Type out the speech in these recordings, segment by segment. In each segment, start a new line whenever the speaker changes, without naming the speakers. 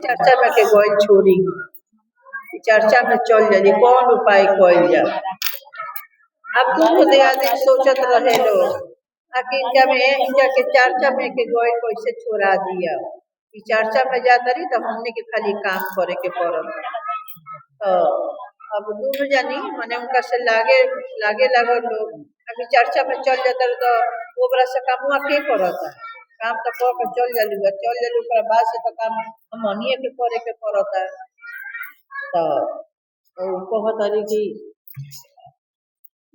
चर्चा में के गोल छोड़ी चर्चा में चल जाए कौन उपाय कल जाए। अब दुख दे सोचत रहे लोग इनका के चर्चा में के गोल कैसे छोड़ा दिया। चर्चा में जाता रही तो हमने के खाली काम करे के पड़ल। तो अब दूर जानी मैंने उनका से लागे लागे लगो लोग अभी चर्चा में चल जाता तो वो बड़ा से काम के करता काम तो कह के चल जालू बाद से तो काम हमनिए के करे के पड़ता। तो कहतरी कि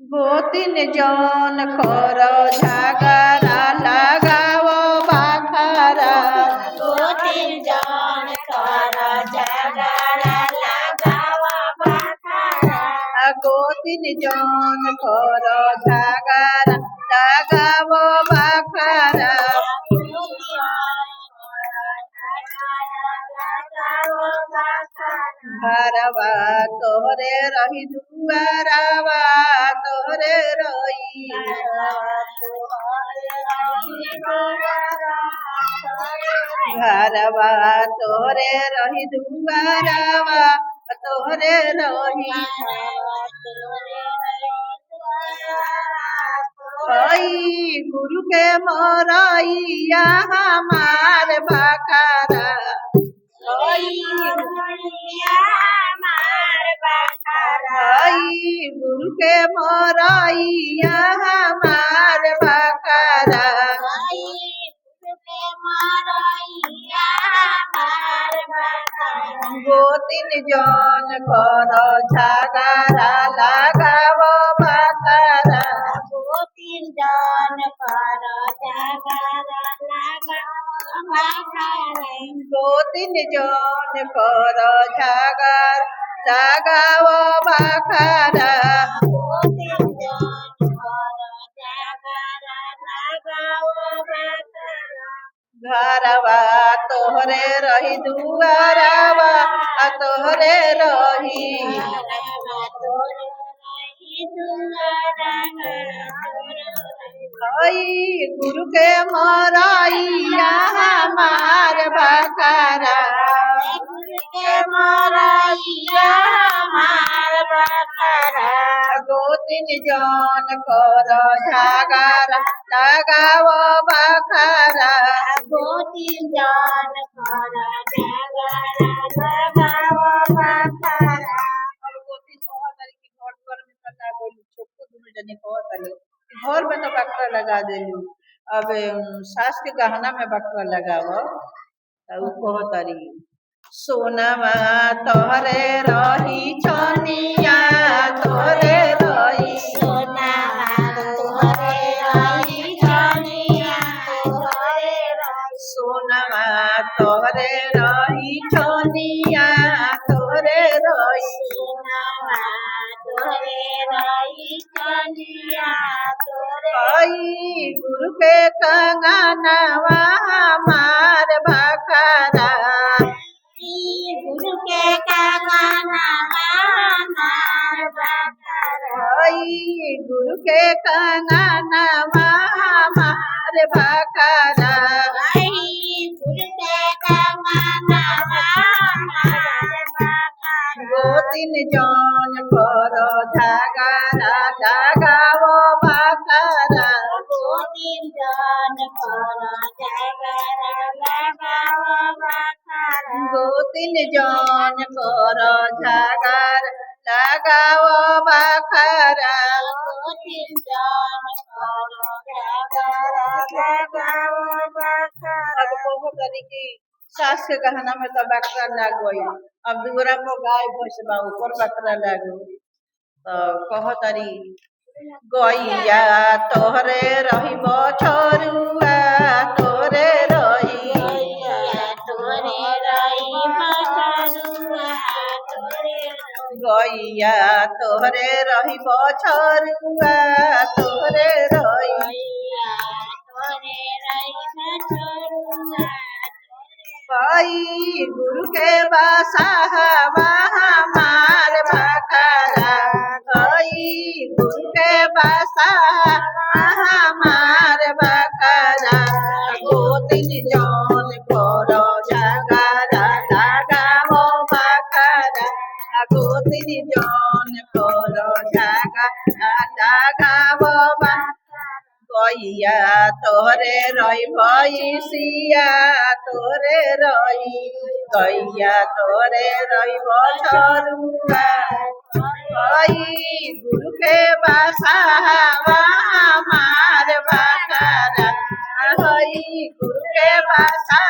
गोतिन जौन कर झगड़ा लगाओ बाखरा
गोतिन जौन कर झगड़ा लगाओ बाखरा
गोतिन जौन कर झगड़ा लगाओ बाखरा घरवा तोहरे रही दुआरवा तोहरे रही घरवा तोहरे रही दुआरवा तोहरे रही गुरु के मोरैया हमार बकरा गुरु के मोरैया हमार बकरा गोतिन जौन कर झगड़ा लगाओ बकरा
गोतिन जौन कर झगड़ा लगाओ बकरा
गोतिन जौन कर झगड़ा लगाओ बकरा
गोतिन जौन कर झगड़ा लगाओ बकरा
घरवा तोहरे रही दुआरवा तोहरे रही गुरु के मोरैया हमार बकरा गोतिन जौन कर झगड़ा लगाओ बकरा
गोतिन जौन कर झगड़ा लगाओ बकरा
घर में तो बकरा लगा देलू अब सास के गहना में बकरा लगाओ कहतरी सोनावा तोहरे रही छनिया तोहरे रही सोनावा तोहरे रही छनिया तोहरे रही गुरु के कंगनवा हमार बकरा
गुरु के कंगनवा हमार बकरा
गुरु के कंगनवा हमार बकरा
गुरु के कंगनवा हमार बकरा
गोतिन जौन कर झगड़ा लगाओ बकरा
गोतिन जौन कर झगड़ा लगाओ बकरा
गोतिन जौन कर झगड़ा लगाओ बकरा
गोतिन जौन कर झगड़ा लगाओ बकरा
सास के गहना में तो बकरा लग गई अब दूरा को गाय भैंस बा ऊपर बकरा लगो तो कहतरी गैया तोहरे रही छोरुआ तोहरे रही गैया तोहरे रही छोरुआ तोहरे रही गुरु के बसहवा हमार बकरा गुरु के बसहवा हमार बकरा गोतिन जौन कर झगड़ा गोतिर जन करो जागावा गैया तोरे रही भैसिया तोरे रही गैया तोरे रही बछरुआ गुरु के बसावा हमार बकरा गुरु के बसा